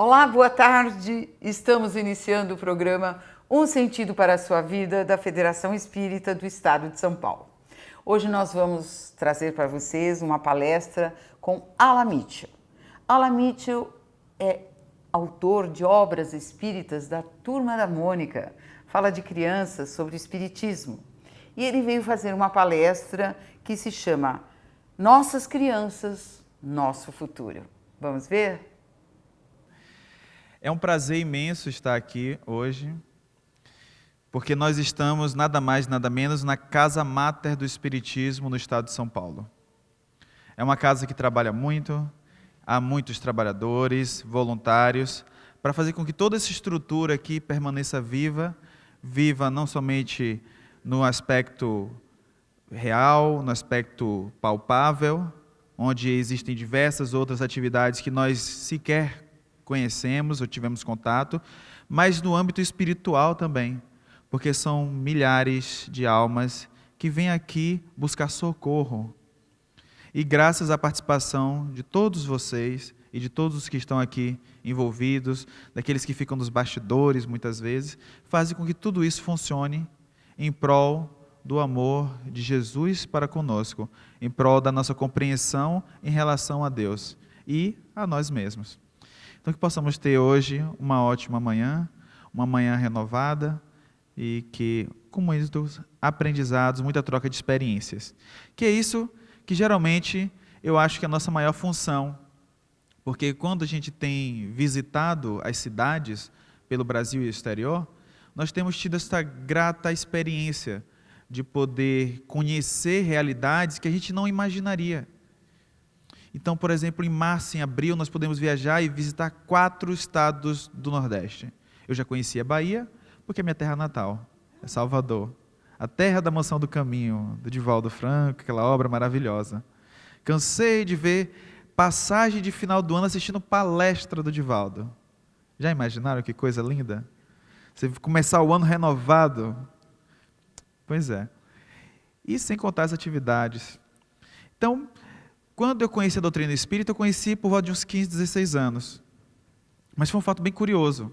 Olá, boa tarde. Estamos iniciando o programa Um Sentido para a Sua Vida da Federação Espírita do Estado de São Paulo. Hoje nós vamos trazer para vocês uma palestra com Alan Mitchell. Alan Mitchell é autor de obras espíritas da Turma da Mônica, fala de crianças sobre o espiritismo. E ele veio fazer uma palestra que se chama Nossas Crianças, Nosso Futuro. Vamos ver? É um prazer imenso estar aqui hoje, porque nós estamos nada mais, nada menos na Casa Máter do Espiritismo no estado de São Paulo. É uma casa que trabalha muito, há muitos trabalhadores, voluntários, para fazer com que toda essa estrutura aqui permaneça viva não somente no aspecto real, no aspecto palpável, onde existem diversas outras atividades que nós sequer conhecemos ou tivemos contato, mas no âmbito espiritual também, porque são milhares de almas que vêm aqui buscar socorro. E graças à participação de todos vocês e de todos os que estão aqui envolvidos, daqueles que ficam nos bastidores muitas vezes, fazem com que tudo isso funcione em prol do amor de Jesus para conosco, em prol da nossa compreensão em relação a Deus e a nós mesmos. Então que possamos ter hoje uma ótima manhã, uma manhã renovada e que com muitos aprendizados, muita troca de experiências. Que é isso que geralmente eu acho que é a nossa maior função, porque quando a gente tem visitado as cidades pelo Brasil e exterior, nós temos tido essa grata experiência de poder conhecer realidades que a gente não imaginaria. Então, por exemplo, em março e abril, nós podemos viajar e visitar 4 estados do Nordeste. Eu já conheci a Bahia, porque é minha terra natal, é Salvador. A terra da Mansão do Caminho, do Divaldo Franco, aquela obra maravilhosa. Cansei de ver passagem de final do ano assistindo palestra do Divaldo. Já imaginaram que coisa linda? Você começar o ano renovado. Pois é. E sem contar as atividades. Então, quando eu conheci a doutrina espírita, eu conheci por volta de uns 15, 16 anos. Mas foi um fato bem curioso.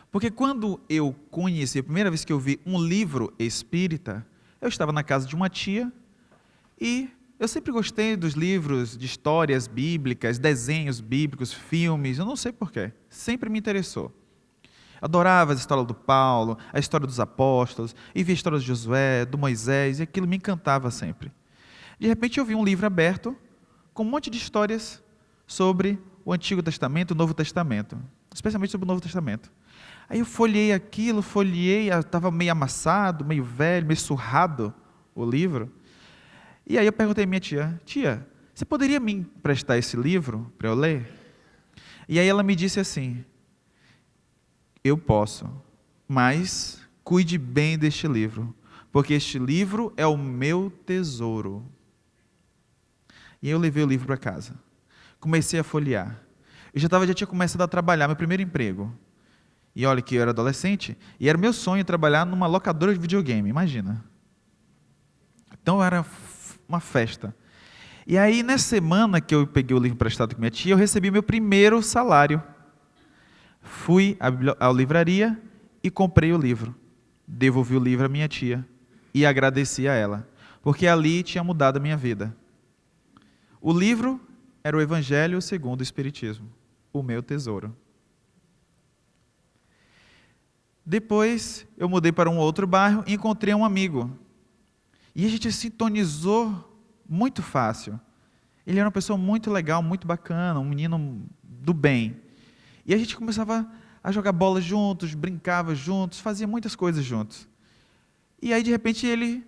Porque quando eu conheci, a primeira vez que eu vi um livro espírita, eu estava na casa de uma tia e eu sempre gostei dos livros de histórias bíblicas, desenhos bíblicos, filmes, eu não sei porquê, sempre me interessou. Adorava a história do Paulo, a história dos apóstolos, e via a história de Josué, do Moisés, e aquilo me encantava sempre. De repente eu vi um livro aberto, com um monte de histórias sobre o Antigo Testamento, o Novo Testamento, especialmente sobre o Novo Testamento. Aí eu folhei aquilo, estava meio amassado, meio velho, meio surrado o livro. E aí eu perguntei à minha tia, você poderia me emprestar esse livro para eu ler? E aí ela me disse assim, eu posso, mas cuide bem deste livro, porque este livro é o meu tesouro. E aí eu levei o livro para casa, comecei a folhear. Eu já tinha começado a trabalhar, meu primeiro emprego. E olha que eu era adolescente, e era meu sonho trabalhar numa locadora de videogame, imagina. Então era uma festa. E aí, nessa semana que eu peguei o livro emprestado com minha tia, eu recebi meu primeiro salário. Fui à livraria e comprei o livro. Devolvi o livro à minha tia e agradeci a ela, porque ali tinha mudado a minha vida. O livro era o Evangelho segundo o Espiritismo, o meu tesouro. Depois eu mudei para um outro bairro e encontrei um amigo. E a gente sintonizou muito fácil. Ele era uma pessoa muito legal, muito bacana, um menino do bem. E a gente começava a jogar bola juntos, brincava juntos, fazia muitas coisas juntos. E aí, de repente,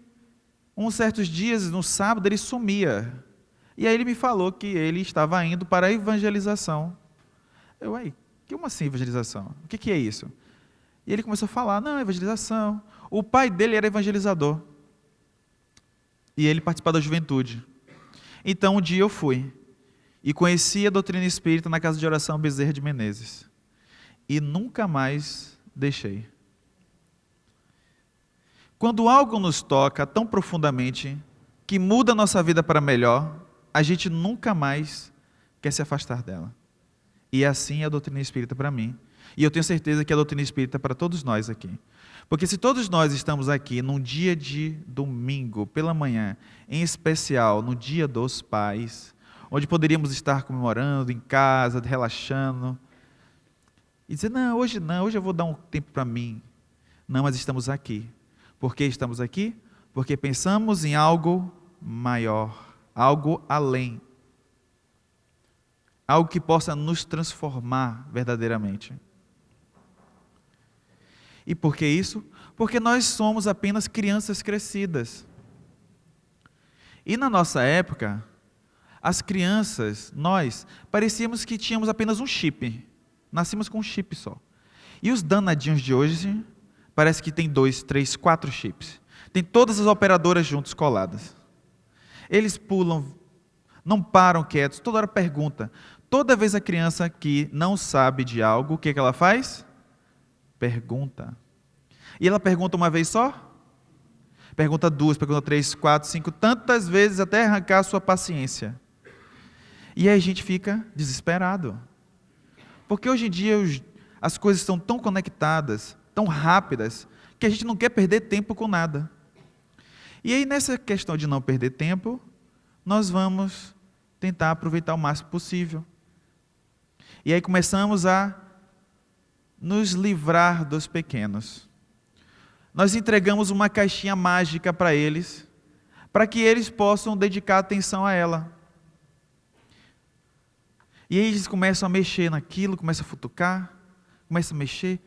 uns certos dias, no sábado, ele sumia. E aí ele me falou que ele estava indo para a evangelização. Como assim evangelização? O que é isso? E ele começou a falar, não, evangelização. O pai dele era evangelizador. E ele participava da juventude. Então, um dia eu fui e conheci a doutrina espírita na casa de oração Bezerra de Menezes. E nunca mais deixei. Quando algo nos toca tão profundamente, que muda a nossa vida para melhor, a gente nunca mais quer se afastar dela. E assim é a doutrina espírita para mim. E eu tenho certeza que é a doutrina espírita para todos nós aqui. Porque se todos nós estamos aqui num dia de domingo, pela manhã, em especial no Dia dos Pais, onde poderíamos estar comemorando em casa, relaxando, e dizer, não, hoje eu vou dar um tempo para mim. Não, mas estamos aqui. Por que estamos aqui? Porque pensamos em algo maior, algo além. Algo que possa nos transformar verdadeiramente. E por que isso? Porque nós somos apenas crianças crescidas. E na nossa época, as crianças, nós, parecíamos que tínhamos apenas um chip. Nascemos com um chip só. E os danadinhos de hoje, parece que tem 2, 3, 4 chips. Tem todas as operadoras juntos coladas. Eles pulam, não param quietos, toda hora pergunta. Toda vez a criança que não sabe de algo, o que ela faz? Pergunta. E ela pergunta uma vez só? Pergunta 2, pergunta 3, 4, 5, tantas vezes até arrancar a sua paciência. E aí a gente fica desesperado. Porque hoje em dia as coisas estão tão conectadas, tão rápidas, que a gente não quer perder tempo com nada. E aí nessa questão de não perder tempo, nós vamos tentar aproveitar o máximo possível. E aí começamos a nos livrar dos pequenos. Nós entregamos uma caixinha mágica para eles, para que eles possam dedicar atenção a ela. E aí eles começam a mexer naquilo, começam a futucar, começam a mexer,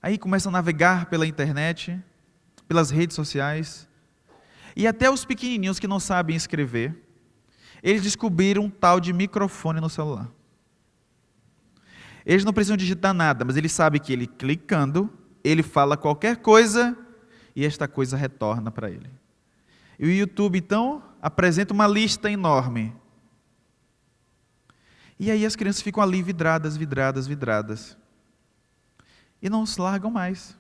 aí começam a navegar pela internet, pelas redes sociais, e até os pequenininhos que não sabem escrever, eles descobriram um tal de microfone no celular. Eles não precisam digitar nada, mas eles sabem que ele clicando, ele fala qualquer coisa e esta coisa retorna para ele. E o YouTube, então, apresenta uma lista enorme. E aí as crianças ficam ali vidradas. E não se largam mais.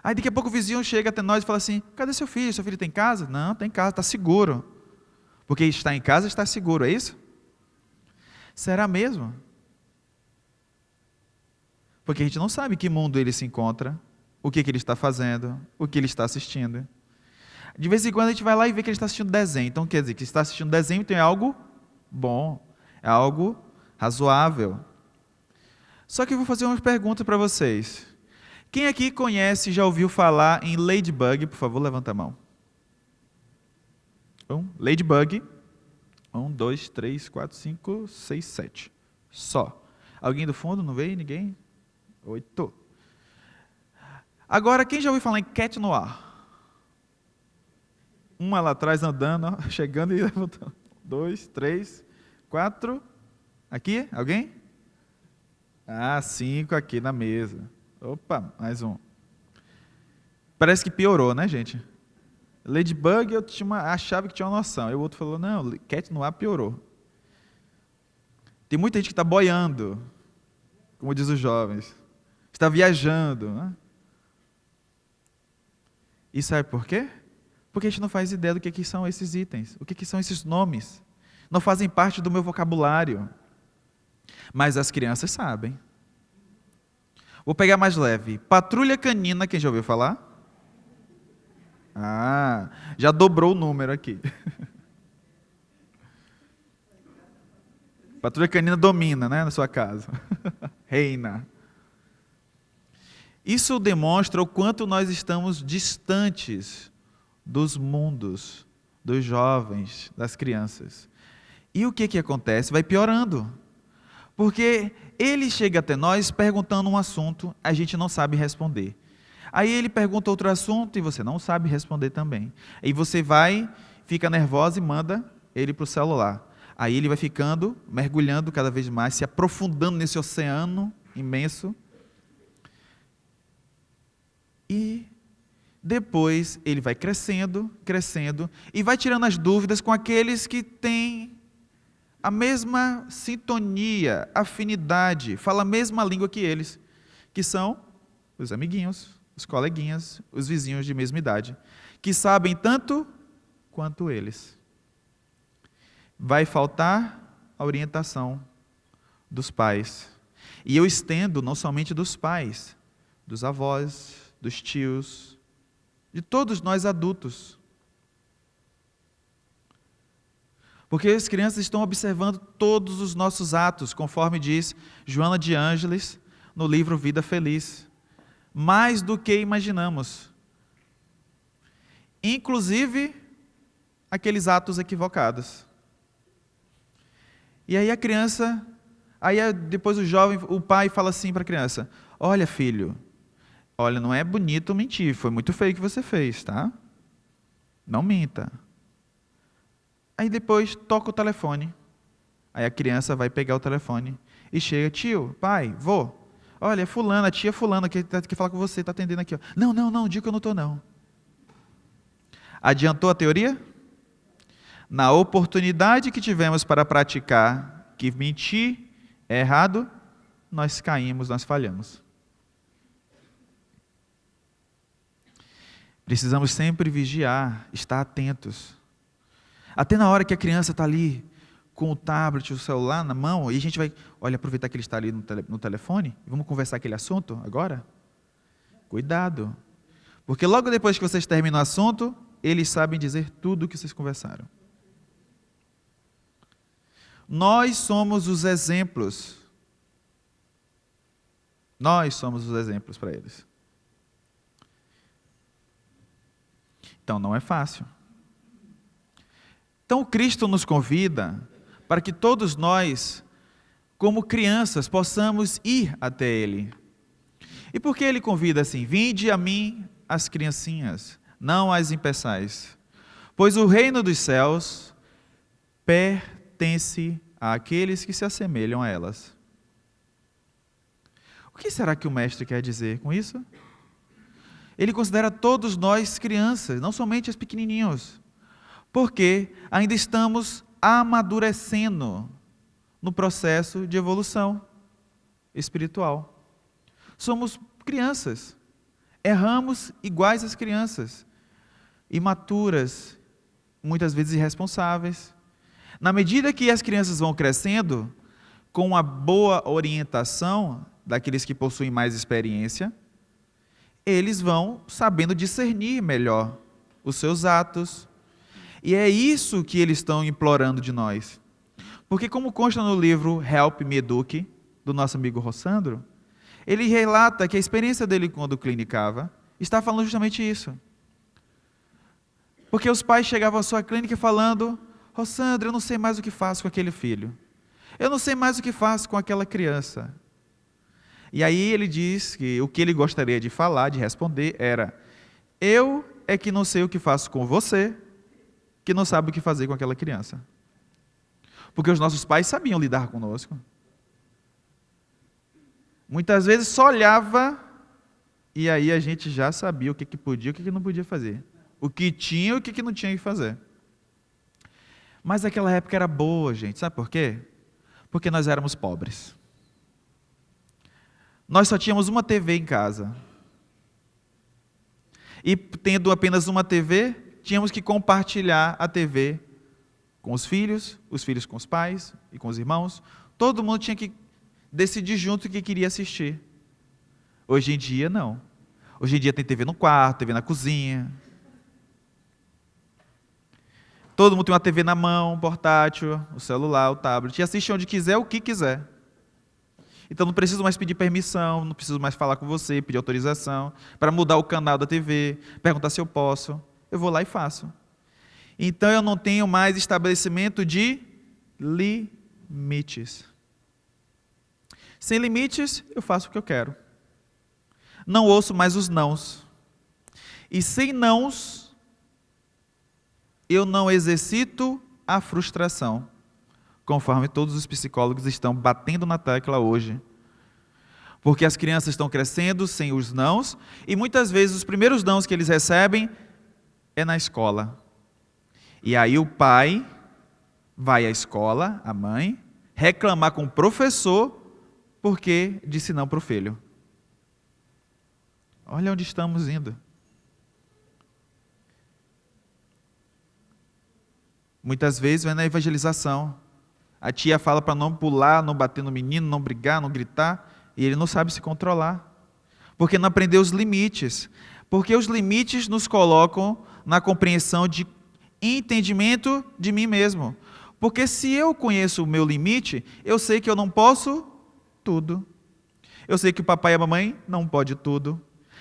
Aí daqui a pouco o vizinho chega até nós e fala assim, cadê seu filho? Seu filho tem casa? Não, tem casa, está seguro. Porque está em casa, está seguro, é isso? Será mesmo? Porque a gente não sabe em que mundo ele se encontra, o que ele está fazendo, o que ele está assistindo. De vez em quando a gente vai lá e vê que ele está assistindo desenho. Então quer dizer que está assistindo desenho, então é algo bom, é algo razoável. Só que eu vou fazer umas perguntas para vocês. Quem aqui conhece, já ouviu falar em Ladybug? Por favor, levanta a mão. Ladybug. 1, 2, 3, 4, 5, 6, 7. Só. Alguém do fundo? Não veio? Ninguém? 8. Agora, quem já ouviu falar em Cat Noir? Uma lá atrás andando, chegando e levantando. 2, 3, 4. Aqui? Alguém? 5 aqui na mesa. Opa, mais um. Parece que piorou, né, gente? Ladybug eu achava que tinha uma noção. Aí o outro falou, não, Cat Noir piorou. Tem muita gente que está boiando, como diz os jovens. Está viajando. Né? E sabe por quê? Porque a gente não faz ideia do que são esses itens, o que são esses nomes. Não fazem parte do meu vocabulário. Mas as crianças sabem. Vou pegar mais leve. Patrulha canina, quem já ouviu falar? Já dobrou o número aqui. Patrulha canina domina, né, na sua casa. Reina. Isso demonstra o quanto nós estamos distantes dos mundos, dos jovens, das crianças. E o que acontece? Vai piorando. Porque ele chega até nós perguntando um assunto, a gente não sabe responder. Aí ele pergunta outro assunto e você não sabe responder também. Aí você vai, fica nervosa e manda ele para o celular. Aí ele vai ficando, mergulhando cada vez mais, se aprofundando nesse oceano imenso. E depois ele vai crescendo, e vai tirando as dúvidas com aqueles que têm a mesma sintonia, afinidade, fala a mesma língua que eles, que são os amiguinhos, os coleguinhas, os vizinhos de mesma idade, que sabem tanto quanto eles. Vai faltar a orientação, dos pais. E eu estendo não somente dos pais, dos avós, dos tios, de todos nós adultos. Porque as crianças estão observando todos os nossos atos, conforme diz Joana de Ângeles no livro Vida Feliz. Mais do que imaginamos. Inclusive, aqueles atos equivocados. E aí a criança, depois o pai fala assim para a criança: olha, filho, olha, não é bonito mentir, foi muito feio o que você fez, tá? Não minta. Aí depois toca o telefone. Aí a criança vai pegar o telefone e chega: tio, pai, vô, olha, é fulana, a tia fulana que quer falar com você, está atendendo aqui. Ó. Não, diga que eu não estou não. Adiantou a teoria? Na oportunidade que tivemos para praticar que mentir é errado, nós caímos, nós falhamos. Precisamos sempre vigiar, estar atentos. Até na hora que a criança está ali com o tablet, o celular na mão, e a gente vai, aproveitar que ele está ali no telefone, e vamos conversar aquele assunto agora? Cuidado. Porque logo depois que vocês terminam o assunto, eles sabem dizer tudo o que vocês conversaram. Nós somos os exemplos. Nós somos os exemplos para eles. Então não é fácil. Então Cristo nos convida para que todos nós, como crianças, possamos ir até Ele. E por que Ele convida assim? Vinde a mim as criancinhas, não as impeçais, pois o reino dos céus pertence àqueles que se assemelham a elas. O que será que o mestre quer dizer com isso? Ele considera todos nós crianças, não somente os pequenininhos, porque ainda estamos amadurecendo no processo de evolução espiritual. Somos crianças, erramos iguais às crianças, imaturas, muitas vezes irresponsáveis. Na medida que as crianças vão crescendo, com a boa orientação daqueles que possuem mais experiência, eles vão sabendo discernir melhor os seus atos. E é isso que eles estão implorando de nós. Porque como consta no livro Help Me Eduque, do nosso amigo Rossandro, ele relata que a experiência dele quando clinicava está falando justamente isso. Porque os pais chegavam à sua clínica falando: Rossandro, eu não sei mais o que faço com aquele filho. Eu não sei mais o que faço com aquela criança. E aí ele diz que o que ele gostaria de falar, de responder, era: eu é que não sei o que faço com você, que não sabe o que fazer com aquela criança. Porque os nossos pais sabiam lidar conosco. Muitas vezes só olhava e aí a gente já sabia o que podia e o que não podia fazer. O que tinha e o que não tinha que fazer. Mas aquela época era boa, gente. Sabe por quê? Porque nós éramos pobres. Nós só tínhamos uma TV em casa. E tendo apenas uma TV, tínhamos que compartilhar a TV com os filhos com os pais e com os irmãos. Todo mundo tinha que decidir junto o que queria assistir. Hoje em dia, não. Hoje em dia tem TV no quarto, TV na cozinha. Todo mundo tem uma TV na mão, portátil, o celular, o tablet, e assiste onde quiser, o que quiser. Então não preciso mais pedir permissão, não preciso mais falar com você, pedir autorização, para mudar o canal da TV, perguntar se eu posso. Eu vou lá e faço. Então eu não tenho mais estabelecimento de limites. Sem limites, eu faço o que eu quero. Não ouço mais os nãos. E sem nãos, eu não exercito a frustração, conforme todos os psicólogos estão batendo na tecla hoje. Porque as crianças estão crescendo sem os nãos, e muitas vezes os primeiros nãos que eles recebem é na escola. E aí o pai vai à escola, a mãe, reclamar com o professor porque disse não para o filho. Olha onde estamos indo. Muitas vezes vai na evangelização. A tia fala para não pular, não bater no menino, não brigar, não gritar, e ele não sabe se controlar. Porque não aprendeu os limites. Porque os limites nos colocam na compreensão de entendimento de mim mesmo. Porque se eu conheço o meu limite, eu sei que eu não posso tudo. Eu sei que o papai e a mamãe não podem tudo.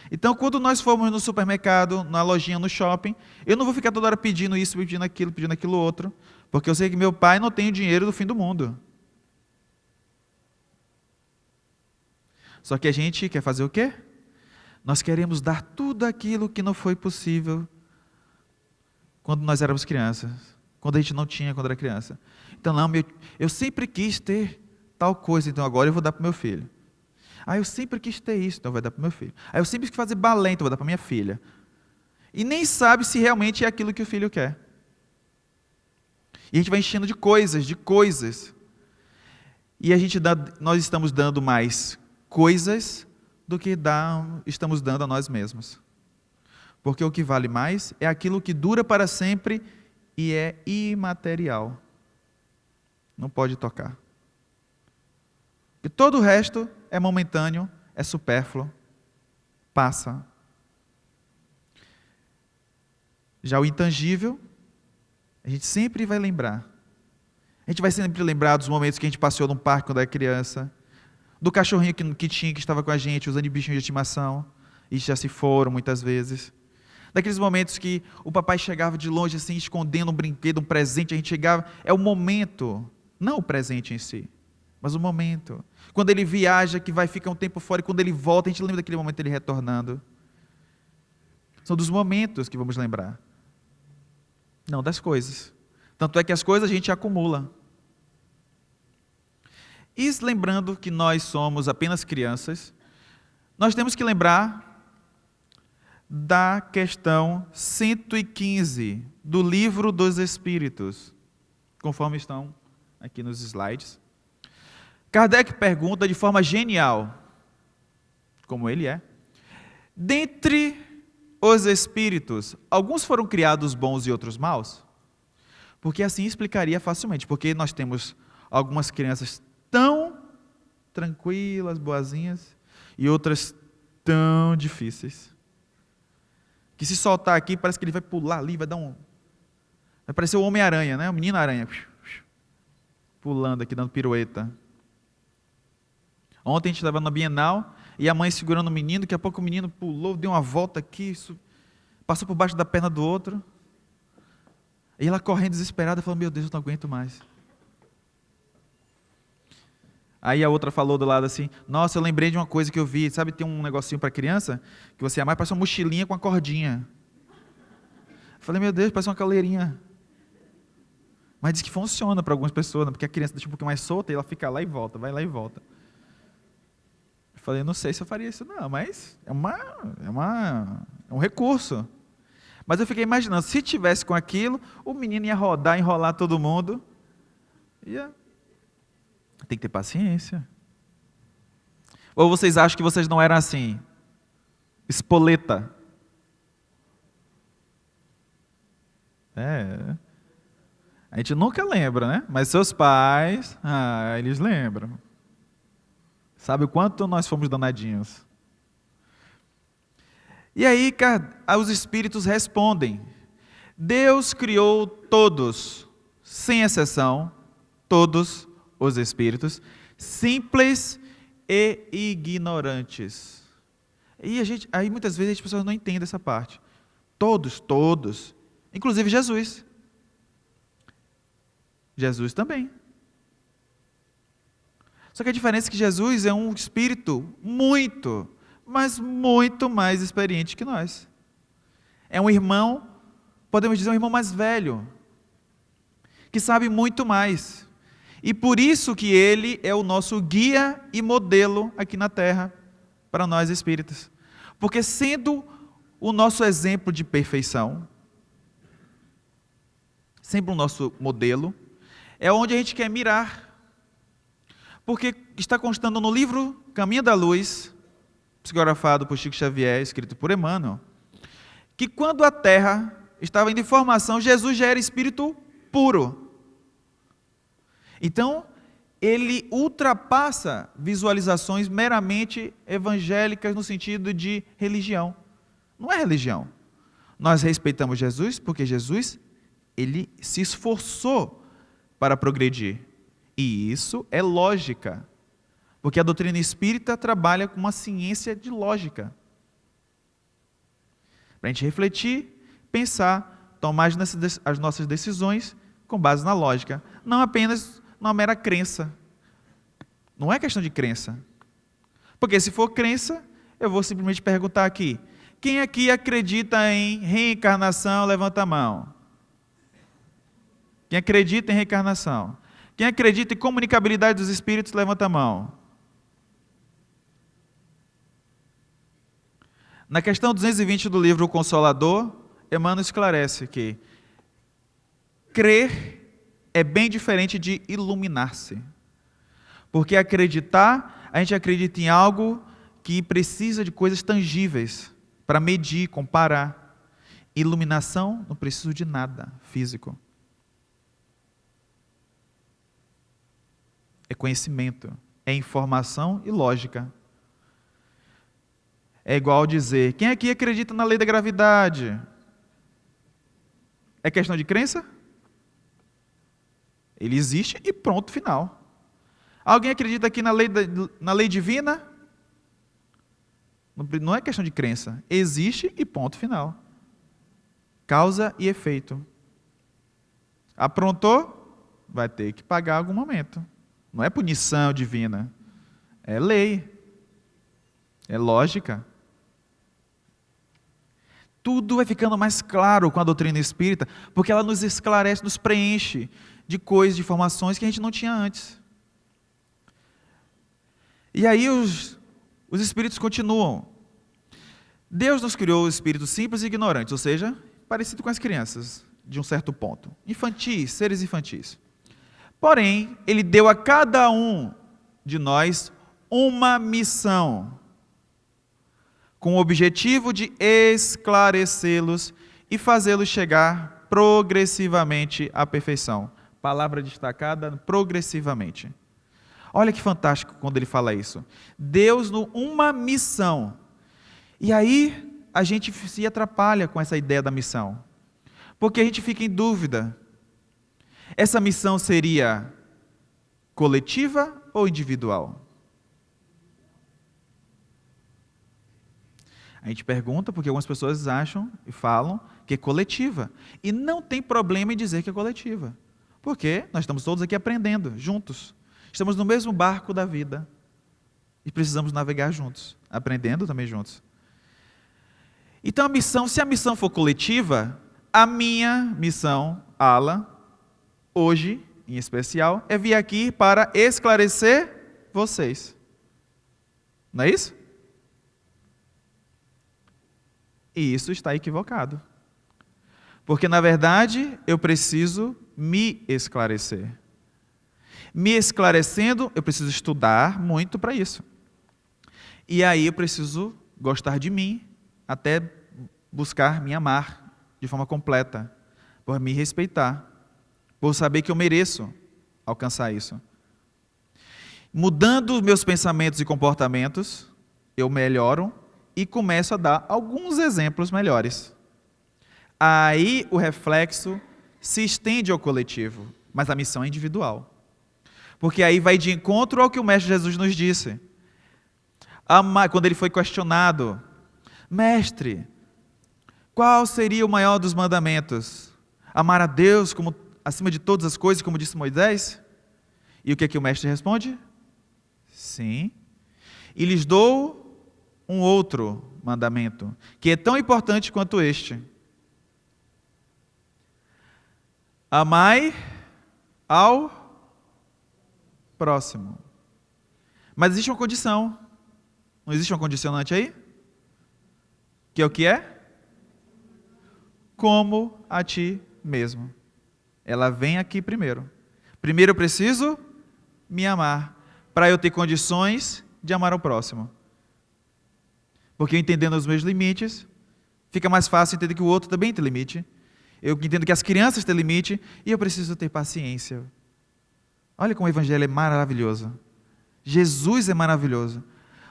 Então, quando nós formos no supermercado, na lojinha, no shopping, eu não vou ficar toda hora pedindo isso, pedindo aquilo outro, porque eu sei que meu pai não tem o dinheiro do fim do mundo. Só que a gente quer fazer o quê? Nós queremos dar tudo aquilo que não foi possível quando nós éramos crianças, quando a gente não tinha quando era criança. Então, não, eu sempre quis ter tal coisa, então agora eu vou dar para o meu filho. Eu sempre quis ter isso, então vai dar para o meu filho. Eu sempre quis fazer balé, então vou dar para minha filha. E nem sabe se realmente é aquilo que o filho quer. E a gente vai enchendo de coisas. E nós estamos dando mais coisas do que estamos dando a nós mesmos. Porque o que vale mais é aquilo que dura para sempre e é imaterial. Não pode tocar. E todo o resto é momentâneo, é supérfluo, passa. Já o intangível, a gente sempre vai lembrar. A gente vai sempre lembrar dos momentos que a gente passeou num parque quando era criança, do cachorrinho que estava com a gente, usando bichinhos de estimação, e já se foram muitas vezes. Daqueles momentos que o papai chegava de longe assim, escondendo um brinquedo, um presente, a gente chegava, é o momento, não o presente em si, mas o momento. Quando ele viaja, que vai ficar um tempo fora, e quando ele volta, a gente lembra daquele momento ele retornando. São dos momentos que vamos lembrar. Não das coisas. Tanto é que as coisas a gente acumula. E lembrando que nós somos apenas crianças, nós temos que lembrar da questão 115 do Livro dos Espíritos, conforme estão aqui nos slides. Kardec pergunta de forma genial, como ele é: dentre os espíritos, alguns foram criados bons e outros maus? Porque assim explicaria facilmente, porque nós temos algumas crianças tão tranquilas, boazinhas, e outras tão difíceis, que se soltar aqui, parece que ele vai pular ali, vai parecer o Homem-Aranha, né? O Menino-Aranha, pulando aqui, dando pirueta. Ontem a gente estava na Bienal, e a mãe segurando o menino, daqui a pouco o menino pulou, deu uma volta aqui, passou por baixo da perna do outro, e ela correndo desesperada, falando: meu Deus, eu não aguento mais. Aí a outra falou do lado assim: nossa, eu lembrei de uma coisa que eu vi, sabe, tem um negocinho para criança, que você amarra, parece uma mochilinha com uma cordinha. Eu falei: meu Deus, parece uma coleirinha. Mas diz que funciona para algumas pessoas, né? Porque a criança deixa um pouquinho mais solta, e ela fica lá e volta, vai lá e volta. Eu falei: não sei se eu faria isso não, mas é um recurso. Mas eu fiquei imaginando, se tivesse com aquilo, o menino ia rodar, enrolar todo mundo, tem que ter paciência. Ou vocês acham que vocês não eram assim? Espoleta. A gente nunca lembra, né? Mas seus pais, eles lembram. Sabe o quanto nós fomos danadinhos. E aí, os espíritos respondem: Deus criou todos, sem exceção, todos os espíritos, simples e ignorantes. E aí muitas vezes as pessoas não entendem essa parte. Todos, inclusive Jesus. Jesus também. Só que a diferença é que Jesus é um espírito muito, mas muito mais experiente que nós. É um irmão, podemos dizer um irmão mais velho, que sabe muito mais. E por isso que ele é o nosso guia e modelo aqui na Terra, para nós espíritas. Porque sendo o nosso exemplo de perfeição, sempre o nosso modelo, é onde a gente quer mirar. Porque está constando no livro Caminho da Luz, psicografado por Chico Xavier, escrito por Emmanuel, que quando a Terra estava indo em formação, Jesus já era espírito puro. Então, ele ultrapassa visualizações meramente evangélicas no sentido de religião. Não é religião. Nós respeitamos Jesus porque Jesus, ele se esforçou para progredir. E isso é lógica. Porque a doutrina espírita trabalha com uma ciência de lógica. Para a gente refletir, pensar, tomar as nossas decisões com base na lógica. Não apenas numa mera crença. Não é questão de crença. Porque se for crença, eu vou simplesmente perguntar aqui. Quem aqui acredita em reencarnação, levanta a mão. Quem acredita em reencarnação? Quem acredita em comunicabilidade dos espíritos, levanta a mão. Na questão 220 do livro O Consolador, Emmanuel esclarece que crer é bem diferente de iluminar-se. Porque acreditar, a gente acredita em algo que precisa de coisas tangíveis para medir, comparar. Iluminação, não preciso de nada físico. É conhecimento, é informação e lógica. É igual dizer, quem aqui acredita na lei da gravidade? É questão de crença? Ele existe e pronto, final. Alguém acredita aqui na lei divina? Não é questão de crença. Existe e ponto, final. Causa e efeito. Aprontou? Vai ter que pagar em algum momento. Não é punição divina. É lei. É lógica. Tudo vai ficando mais claro com a doutrina espírita, porque ela nos esclarece, nos preenche de coisas, de informações que a gente não tinha antes. E aí os espíritos continuam. Deus nos criou espíritos simples e ignorantes, ou seja, parecido com as crianças, de um certo ponto. Infantis, seres infantis. Porém, Ele deu a cada um de nós uma missão, com o objetivo de esclarecê-los e fazê-los chegar progressivamente à perfeição. Palavra destacada, progressivamente. Olha que fantástico quando ele fala isso. Deus uma missão. E aí a gente se atrapalha com essa ideia da missão. Porque a gente fica em dúvida. Essa missão seria coletiva ou individual? A gente pergunta porque algumas pessoas acham e falam que é coletiva. E não tem problema em dizer que é coletiva. Porque nós estamos todos aqui aprendendo, juntos. Estamos no mesmo barco da vida. E precisamos navegar juntos, aprendendo também juntos. Então a missão, se a missão for coletiva, a minha missão, Ala, hoje em especial, é vir aqui para esclarecer vocês. Não é isso? E isso está equivocado. Porque, na verdade, eu preciso me esclarecer. Me esclarecendo, eu preciso estudar muito para isso. E aí eu preciso gostar de mim, até buscar me amar de forma completa, por me respeitar, por saber que eu mereço alcançar isso. Mudando os meus pensamentos e comportamentos, eu melhoro e começo a dar alguns exemplos melhores. Aí o reflexo se estende ao coletivo, mas a missão é individual. Porque aí vai de encontro ao que o Mestre Jesus nos disse. Quando ele foi questionado, Mestre, qual seria o maior dos mandamentos? Amar a Deus como, acima de todas as coisas, como disse Moisés? E o que é que o Mestre responde? Sim. E lhes dou um outro mandamento, que é tão importante quanto este. Amai ao próximo. Mas existe uma condição. Não existe uma condicionante aí? Que é o que é? Como a ti mesmo. Ela vem aqui primeiro. Primeiro eu preciso me amar, para eu ter condições de amar o próximo. Porque entendendo os meus limites, fica mais fácil entender que o outro também tem limite. Eu entendo que as crianças têm limite e eu preciso ter paciência. Olha como o Evangelho é maravilhoso. Jesus é maravilhoso.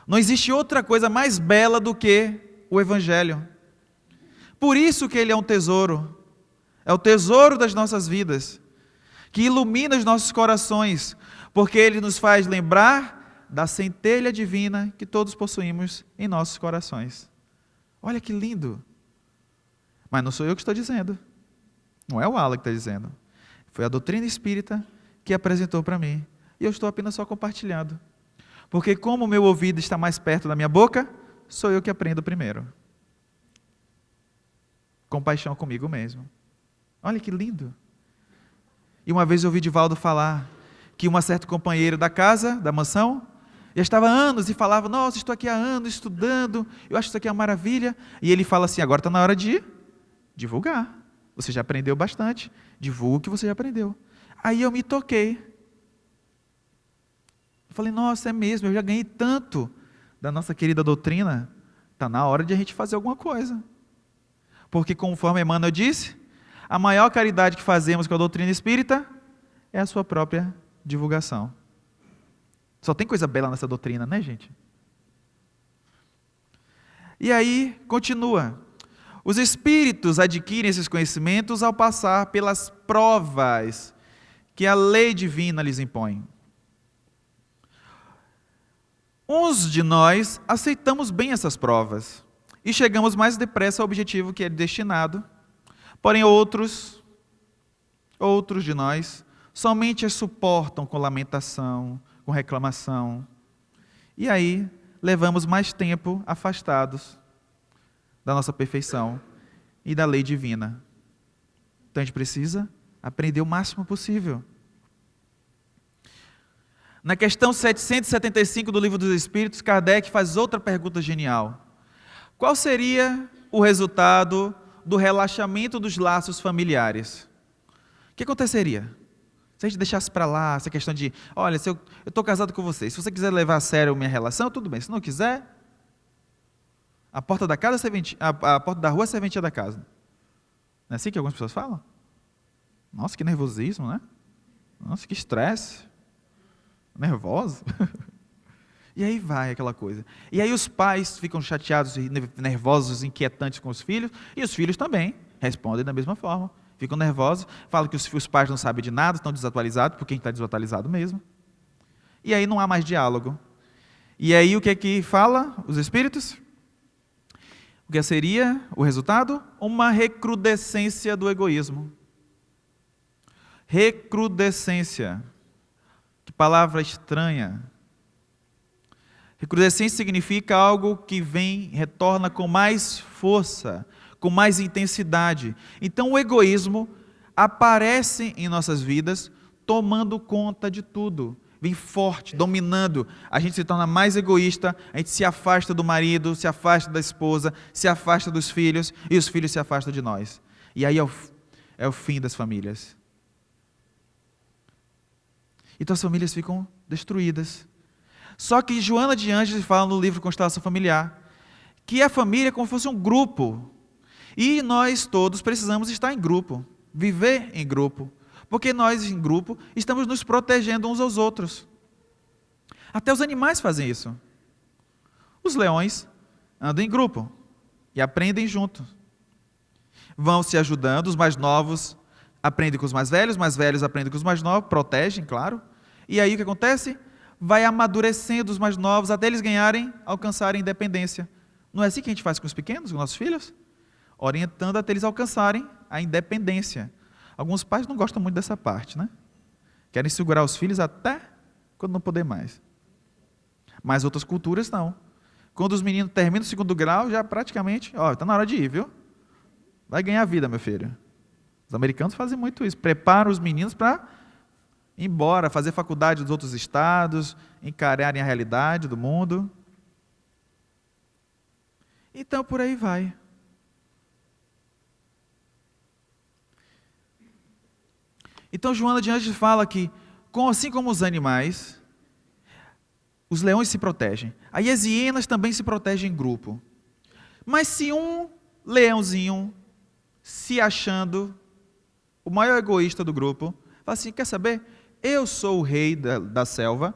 Não existe outra coisa mais bela do que o Evangelho. Por isso que ele é um tesouro. É o tesouro das nossas vidas, que ilumina os nossos corações, porque ele nos faz lembrar da centelha divina que todos possuímos em nossos corações. Olha que lindo. Mas não sou eu que estou dizendo. Não é o Alan que está dizendo. Foi a doutrina espírita que apresentou para mim. E eu estou apenas só compartilhando. Porque como o meu ouvido está mais perto da minha boca, sou eu que aprendo primeiro. Compaixão comigo mesmo. Olha que lindo. E uma vez eu ouvi Divaldo falar que uma certa companheira da casa, da mansão, já estava há anos e falava, nossa, estou aqui há anos estudando, eu acho isso aqui uma maravilha. E ele fala assim, agora está na hora de divulgar. Você já aprendeu bastante, divulga o que você já aprendeu. Aí eu me toquei. Eu falei, nossa, é mesmo, eu já ganhei tanto da nossa querida doutrina, está na hora de a gente fazer alguma coisa. Porque conforme Emmanuel disse, a maior caridade que fazemos com a doutrina espírita é a sua própria divulgação. Só tem coisa bela nessa doutrina, né, gente? E aí, continua. Os espíritos adquirem esses conhecimentos ao passar pelas provas que a lei divina lhes impõe. Uns de nós aceitamos bem essas provas e chegamos mais depressa ao objetivo que é destinado. Porém, outros de nós somente as suportam com lamentação, com reclamação. E aí, levamos mais tempo afastados da nossa perfeição e da lei divina. Então, a gente precisa aprender o máximo possível. Na questão 775 do Livro dos Espíritos, Kardec faz outra pergunta genial. Qual seria o resultado do relaxamento dos laços familiares? O que aconteceria? Se a gente deixasse para lá essa questão de, olha, eu estou casado com você, se você quiser levar a sério a minha relação, tudo bem, se não quiser, a porta da casa, a porta da rua é a serventia da casa. Não é assim que algumas pessoas falam? Nossa, que nervosismo, né? Nossa, que estresse. Nervoso. E aí vai aquela coisa. E aí os pais ficam chateados, nervosos, inquietantes com os filhos, e os filhos também respondem da mesma forma. Ficam nervosos, falam que os pais não sabem de nada, estão desatualizados, porque a gente está desatualizado mesmo. E aí não há mais diálogo. E aí o que é que fala os espíritos? O que seria o resultado? Uma recrudescência do egoísmo. Recrudescência. Que palavra estranha. Recrudescência significa algo que retorna com mais força, com mais intensidade. Então o egoísmo aparece em nossas vidas, tomando conta de tudo. Vem forte, dominando. A gente se torna mais egoísta, a gente se afasta do marido, se afasta da esposa, se afasta dos filhos, e os filhos se afastam de nós. E aí é o fim das famílias. Então as famílias ficam destruídas. Só que Joana de Ângeles fala no livro Constelação Familiar que a família é como se fosse um grupo. E nós todos precisamos estar em grupo, viver em grupo. Porque nós, em grupo, estamos nos protegendo uns aos outros. Até os animais fazem isso. Os leões andam em grupo e aprendem juntos. Vão se ajudando, os mais novos aprendem com os mais velhos aprendem com os mais novos, protegem, claro. E aí o que acontece? Vai amadurecendo os mais novos até eles alcançarem independência. Não é assim que a gente faz com os pequenos, com nossos filhos? Orientando até eles alcançarem a independência. Alguns pais não gostam muito dessa parte, né? Querem segurar os filhos até quando não poder mais. Mas outras culturas não. Quando os meninos terminam o 2º grau, já praticamente, está na hora de ir, viu? Vai ganhar vida, meu filho. Os americanos fazem muito isso. Preparam os meninos para ir embora, fazer faculdade dos outros estados, encararem a realidade do mundo. Então, por aí vai. Então, Joana de Ângeles fala que, assim como os animais, os leões se protegem. Aí as hienas também se protegem em grupo. Mas se um leãozinho, se achando o maior egoísta do grupo, fala assim, quer saber? eu sou o rei da selva,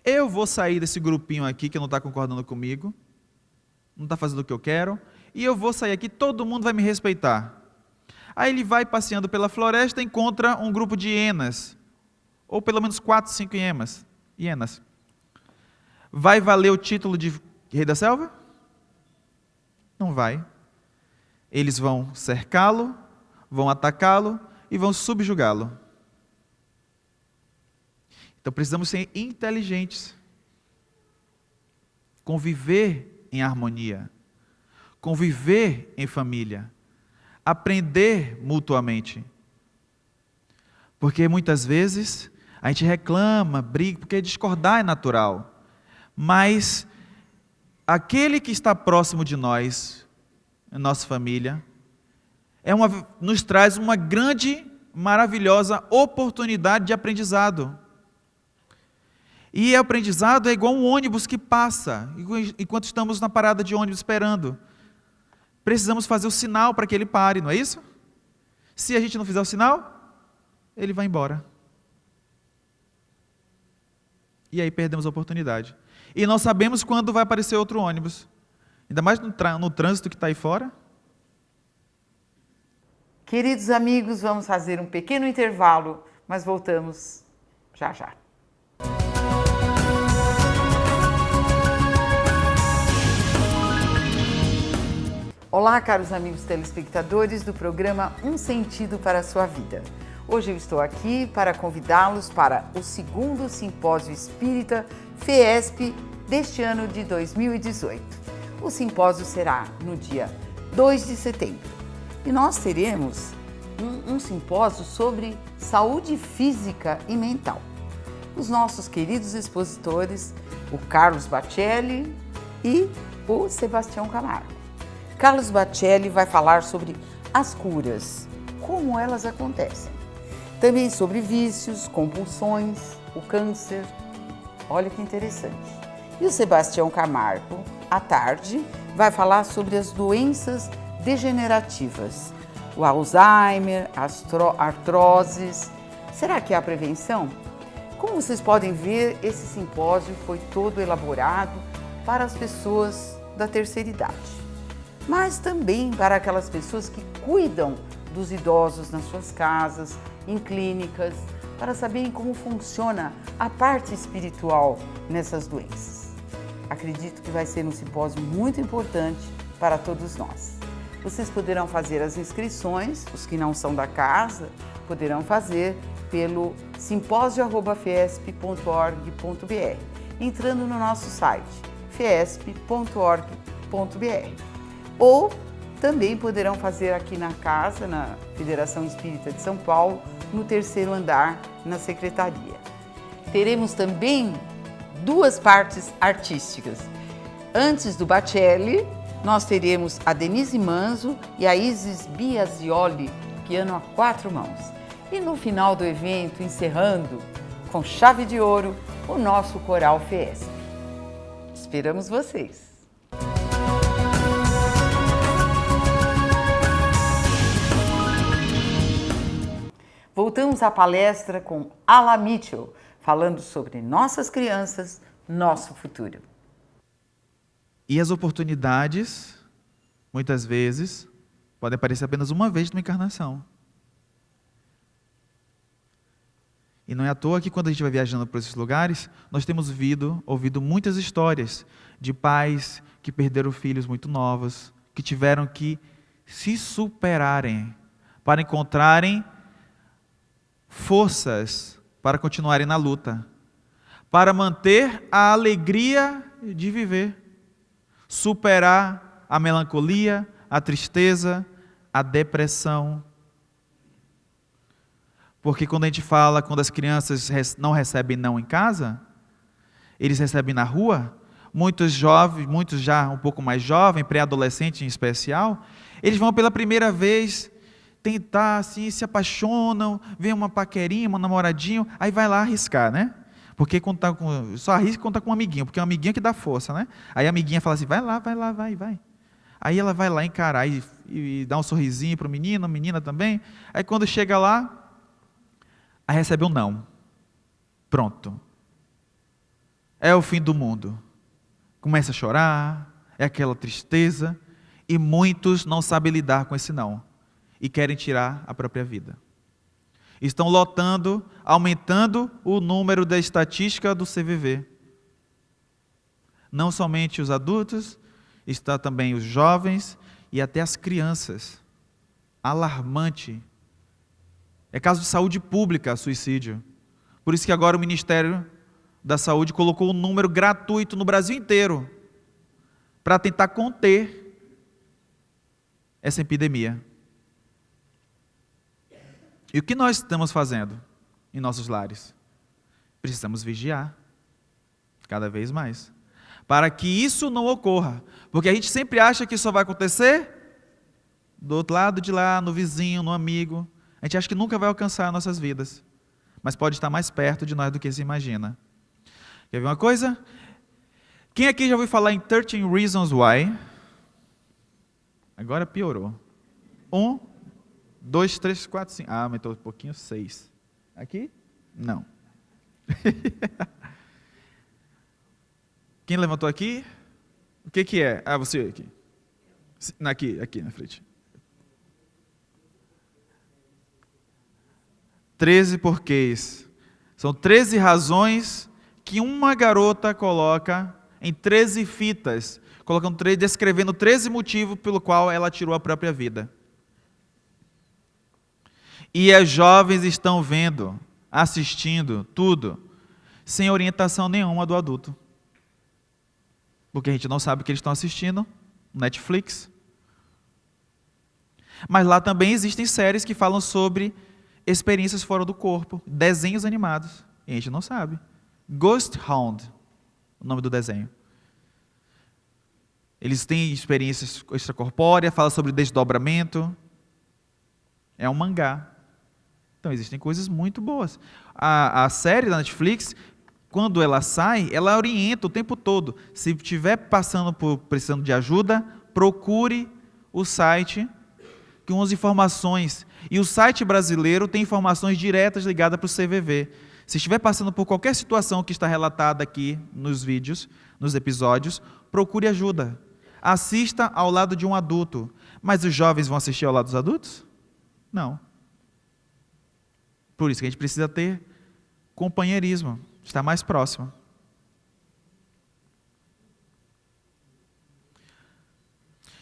eu vou sair desse grupinho aqui que não está concordando comigo, não está fazendo o que eu quero, e eu vou sair aqui, todo mundo vai me respeitar. Aí ele vai passeando pela floresta e encontra um grupo de hienas, ou pelo menos 4, 5 hienas. Vai valer o título de rei da selva? Não vai. Eles vão cercá-lo, vão atacá-lo e vão subjugá-lo. Então precisamos ser inteligentes, conviver em harmonia, conviver em família, aprender mutuamente. Porque muitas vezes a gente reclama, briga, porque discordar é natural. Mas aquele que está próximo de nós, nossa família, nos traz uma grande, maravilhosa oportunidade de aprendizado. E o aprendizado é igual um ônibus que passa, enquanto estamos na parada de ônibus esperando. Precisamos fazer o sinal para que ele pare, não é isso? Se a gente não fizer o sinal, ele vai embora. E aí perdemos a oportunidade. E não sabemos quando vai aparecer outro ônibus. Ainda mais no trânsito que está aí fora. Queridos amigos, vamos fazer um pequeno intervalo, mas voltamos já já. Olá, caros amigos telespectadores do programa Um Sentido para a Sua Vida. Hoje eu estou aqui para convidá-los para o 2º Simpósio Espírita FEESP deste ano de 2018. O simpósio será no dia 2 de setembro e nós teremos um simpósio sobre saúde física e mental. Os nossos queridos expositores, o Carlos Bacelli e o Sebastião Camargo. Carlos Bacelli vai falar sobre as curas, como elas acontecem. Também sobre vícios, compulsões, o câncer. Olha que interessante. E o Sebastião Camargo, à tarde, vai falar sobre as doenças degenerativas, o Alzheimer, artroses. Será que há prevenção? Como vocês podem ver, esse simpósio foi todo elaborado para as pessoas da terceira idade, mas também para aquelas pessoas que cuidam dos idosos nas suas casas, em clínicas, para saberem como funciona a parte espiritual nessas doenças. Acredito que vai ser um simpósio muito importante para todos nós. Vocês poderão fazer as inscrições, os que não são da casa, poderão fazer pelo simpósio@fiesp.org.br, entrando no nosso site, fiesp.org.br. Ou também poderão fazer aqui na casa, na Federação Espírita de São Paulo, no 3º andar, na secretaria. Teremos também 2 partes artísticas. Antes do Bacelli, nós teremos a Denise Manzo e a Isis Biasioli, piano a 4 mãos. E no final do evento, encerrando com chave de ouro, o nosso coral FEESP. Esperamos vocês! Voltamos à palestra com Ala Mitchell, falando sobre nossas crianças, nosso futuro. E as oportunidades, muitas vezes, podem aparecer apenas uma vez numa encarnação. E não é à toa que quando a gente vai viajando por esses lugares, nós temos ouvido muitas histórias de pais que perderam filhos muito novos, que tiveram que se superarem para encontrarem forças para continuarem na luta, para manter a alegria de viver, superar a melancolia, a tristeza, a depressão. Porque quando a gente fala, quando as crianças não recebem não em casa, eles recebem na rua, muitos jovens, muitos já um pouco mais jovens, pré-adolescentes em especial, eles vão pela primeira vez tentar, assim, se apaixonam, vê uma paquerinha, um namoradinho, aí vai lá arriscar, né? Porque só arrisca quando está com um amiguinho, porque é um amiguinho que dá força, né? Aí a amiguinha fala assim, vai lá, vai. Aí ela vai lá encarar e dá um sorrisinho para o menino, a menina também. Aí quando chega lá, aí recebe um não. pronto. É o fim do mundo. Começa a chorar, é aquela tristeza, e muitos não sabem lidar com esse não, e querem tirar a própria vida. Estão lotando, aumentando o número da estatística do CVV. Não somente os adultos, está também os jovens e até as crianças. Alarmante. É caso de saúde pública, suicídio. Por isso que agora o Ministério da Saúde colocou um número gratuito no Brasil inteiro para tentar conter essa epidemia. E o que nós estamos fazendo em nossos lares? Precisamos vigiar cada vez mais, para que isso não ocorra, porque a gente sempre acha que isso vai acontecer do outro lado de lá, no vizinho, no amigo. A gente acha que nunca vai alcançar nossas vidas, mas pode estar mais perto de nós do que se imagina. Quer ver uma coisa? Quem aqui já ouviu falar em 13 Reasons Why? Agora piorou. 1, 2, 3, 4, 5. Ah, aumentou um pouquinho, 6. Aqui? Não. Quem levantou aqui? O que é? Ah, você aqui. Aqui na frente. 13 porquês. São 13 razões que uma garota coloca em 13 fitas, descrevendo 13 motivos pelo qual ela tirou a própria vida. E as jovens estão vendo, assistindo, tudo, sem orientação nenhuma do adulto. Porque a gente não sabe o que eles estão assistindo, Netflix. Mas lá também existem séries que falam sobre experiências fora do corpo, desenhos animados, e a gente não sabe. Ghost Hound, o nome do desenho. Eles têm experiências extracorpóreas, fala sobre desdobramento. É um mangá. Então existem coisas muito boas. A série da Netflix, quando ela sai, ela orienta o tempo todo. Se estiver precisando de ajuda, procure o site com as informações. E o site brasileiro tem informações diretas ligadas para o CVV. Se estiver passando por qualquer situação que está relatada aqui nos vídeos, nos episódios, procure ajuda. Assista ao lado de um adulto. Mas os jovens vão assistir ao lado dos adultos? Não. Por isso que a gente precisa ter companheirismo, estar mais próximo.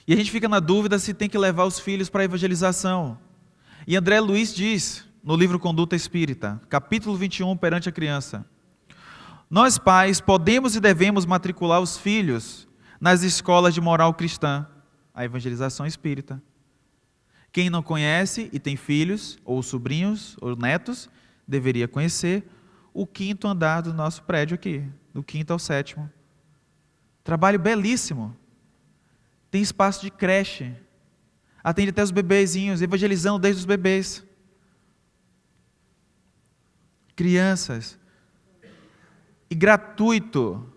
E a gente fica na dúvida se tem que levar os filhos para a evangelização. E André Luiz diz, no livro Conduta Espírita, capítulo 21, perante a criança: nós pais podemos e devemos matricular os filhos nas escolas de moral cristã, a evangelização espírita. Quem não conhece e tem filhos, ou sobrinhos, ou netos, deveria conhecer o 5º andar do nosso prédio aqui, do 5º ao 7º. Trabalho belíssimo. Tem espaço de creche. Atende até os bebezinhos, evangelizando desde os bebês. Crianças. E gratuito.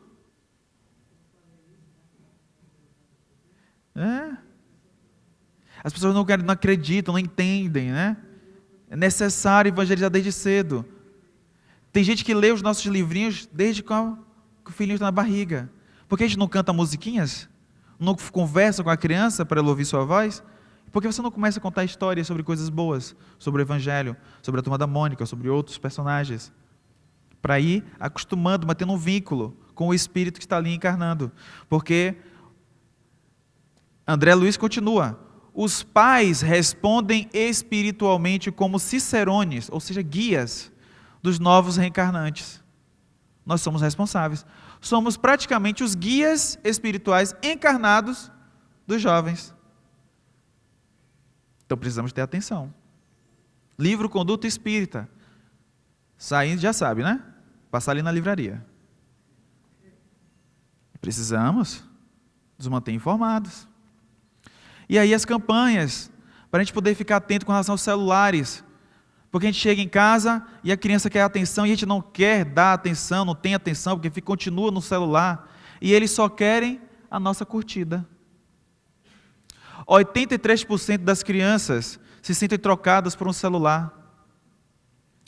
As pessoas não acreditam, não entendem, né? É necessário evangelizar desde cedo. Tem gente que lê os nossos livrinhos desde que o filhinho está na barriga. Por que a gente não canta musiquinhas? Não conversa com a criança para ela ouvir sua voz? Por que você não começa a contar histórias sobre coisas boas, sobre o Evangelho, sobre a Turma da Mônica, sobre outros personagens? Para ir acostumando, mantendo um vínculo com o Espírito que está ali encarnando. Porque André Luiz continua: os pais respondem espiritualmente como cicerones, ou seja, guias dos novos reencarnantes. Nós somos responsáveis. Somos praticamente os guias espirituais encarnados dos jovens. Então precisamos ter atenção. Livro Conduta Espírita. Saindo, já sabe, né? Passar ali na livraria. Precisamos nos manter informados. E aí as campanhas, para a gente poder ficar atento com relação aos celulares. Porque a gente chega em casa e a criança quer atenção e a gente não quer dar atenção, não tem atenção, porque continua no celular. E eles só querem a nossa curtida. 83% das crianças se sentem trocadas por um celular.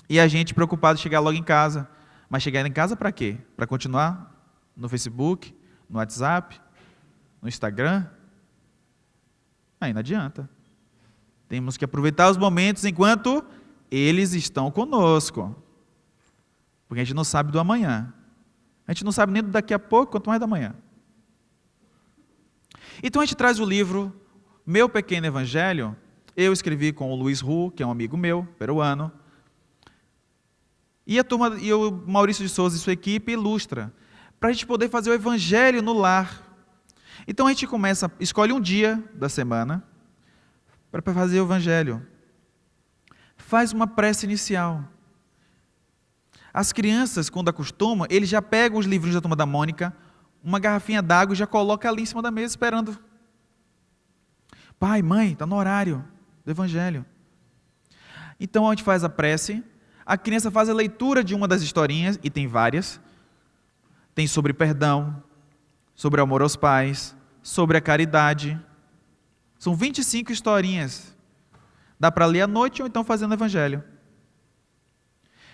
E a gente preocupado em chegar logo em casa. Mas chegar em casa para quê? Para continuar no Facebook, no WhatsApp, no Instagram? Aí não adianta. Temos que aproveitar os momentos enquanto eles estão conosco. Porque a gente não sabe do amanhã. A gente não sabe nem do daqui a pouco, quanto mais da manhã. Então a gente traz o livro Meu Pequeno Evangelho. Eu escrevi com o Luiz Hu, que é um amigo meu, peruano. E o Maurício de Souza e sua equipe ilustra, para a gente poder fazer o evangelho no lar. Então a gente escolhe um dia da semana para fazer o evangelho. Faz uma prece inicial. As crianças, quando acostumam, eles já pegam os livrinhos da Turma da Mônica, uma garrafinha d'água e já colocam ali em cima da mesa esperando. Pai, mãe, está no horário do evangelho. Então a gente faz a prece. A criança faz a leitura de uma das historinhas, e tem várias. Tem sobre perdão, sobre amor aos pais, sobre a caridade. São 25 historinhas. Dá para ler à noite ou então fazendo o evangelho.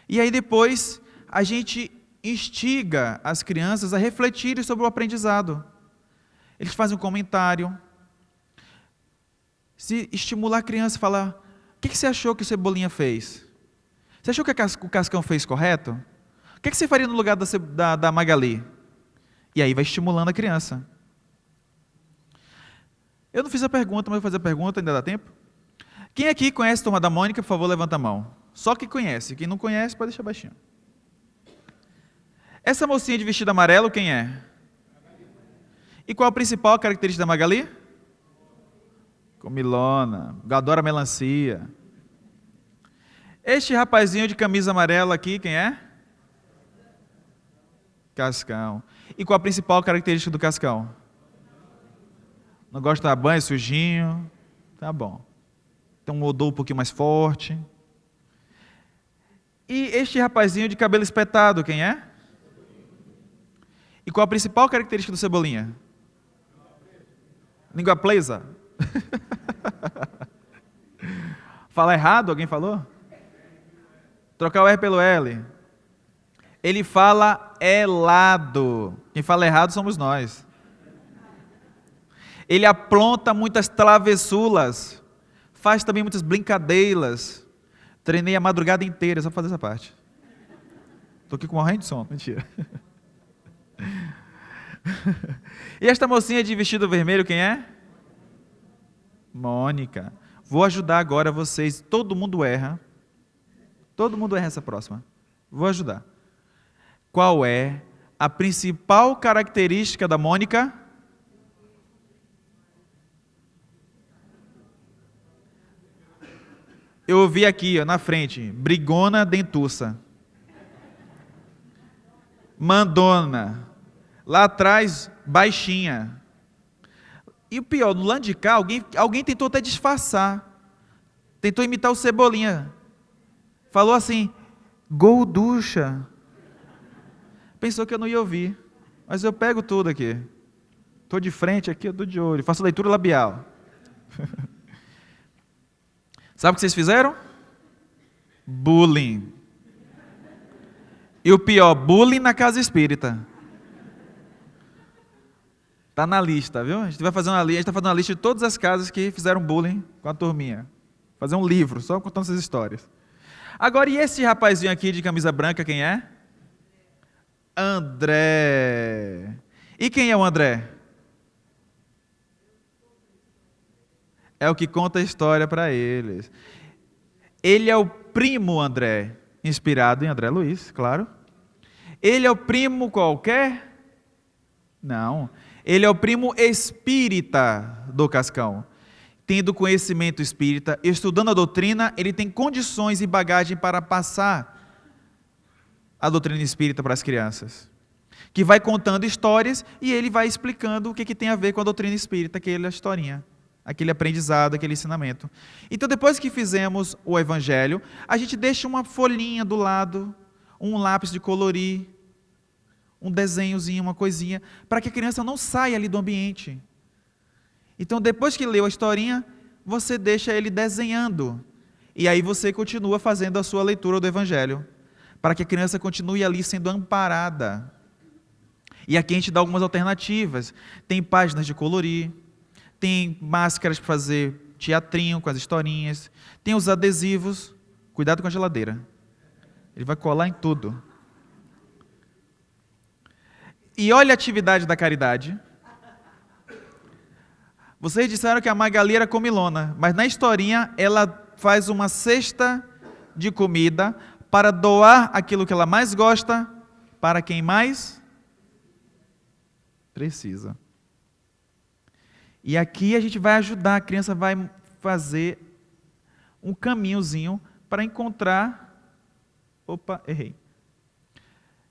E aí depois a gente instiga as crianças a refletirem sobre o aprendizado. Eles fazem um comentário. Se estimular a criança a falar, o que você achou que o Cebolinha fez? Você achou que o Cascão fez correto? O que você faria no lugar da Magali? E aí vai estimulando a criança. Eu não fiz a pergunta, mas vou fazer a pergunta, ainda dá tempo? Quem aqui conhece a Turma da Mônica, por favor, levanta a mão. Só quem conhece. Quem não conhece, pode deixar baixinho. Essa mocinha de vestido amarelo, quem é? E qual a principal característica da Magali? Comilona. Adora melancia. Este rapazinho de camisa amarela aqui, quem é? Cascão. E qual a principal característica do Cascão? Não gosta de tomar banho, sujinho. Tá bom. Tem um odor um pouquinho mais forte. E este rapazinho de cabelo espetado, quem é? E qual a principal característica do Cebolinha? Língua presa. Falar errado? Alguém falou? Trocar o R pelo L. Ele fala elado. Quem fala errado somos nós. Ele apronta muitas travessulas. Faz também muitas brincadeiras. Treinei a madrugada inteira só para fazer essa parte. Estou aqui com morrendo de sono. Mentira. E esta mocinha de vestido vermelho, quem é? Mônica. Vou ajudar agora vocês. Todo mundo erra. Todo mundo erra essa próxima. Vou ajudar. Qual é a principal característica da Mônica? Eu ouvi aqui, ó, na frente, brigona dentuça. Mandona. Lá atrás, baixinha. E o pior, no lado de cá, alguém tentou até disfarçar. Tentou imitar o Cebolinha. Falou assim, gorducha. Pensou que eu não ia ouvir. Mas eu pego tudo aqui. Estou de frente aqui, eu estou de olho. Faço leitura labial. Sabe o que vocês fizeram? Bullying. E o pior, bullying na casa espírita. Está na lista, viu? A gente vai fazer uma lista, a gente está fazendo uma lista de todas as casas que fizeram bullying com a turminha. Fazer um livro, só contando essas histórias. Agora, e esse rapazinho aqui de camisa branca, quem é? André. E quem é o André? É o que conta a história para eles. Ele é o primo André, inspirado em André Luiz, claro. Ele é o primo qualquer? Não. Ele é o primo espírita do Cascão. Tendo conhecimento espírita, estudando a doutrina, ele tem condições e bagagem para passar a doutrina espírita para as crianças. Que vai contando histórias e ele vai explicando o que tem a ver com a doutrina espírita, aquela historinha, aquele aprendizado, aquele ensinamento. Então, depois que fizemos o evangelho, a gente deixa uma folhinha do lado, um lápis de colorir, um desenhozinho, uma coisinha, para que a criança não saia ali do ambiente. Então, depois que leu a historinha, você deixa ele desenhando. E aí você continua fazendo a sua leitura do evangelho. para que a criança continue ali sendo amparada. E aqui a gente dá algumas alternativas. Tem páginas de colorir, tem máscaras para fazer teatrinho com as historinhas, tem os adesivos. Cuidado com a geladeira, ele vai colar em tudo. E olha a atividade da caridade. Vocês disseram que a Magali era comilona, mas na historinha ela faz uma cesta de comida para doar aquilo que ela mais gosta para quem mais precisa. E aqui a gente vai ajudar, a criança vai fazer um caminhozinho para encontrar... Opa, errei.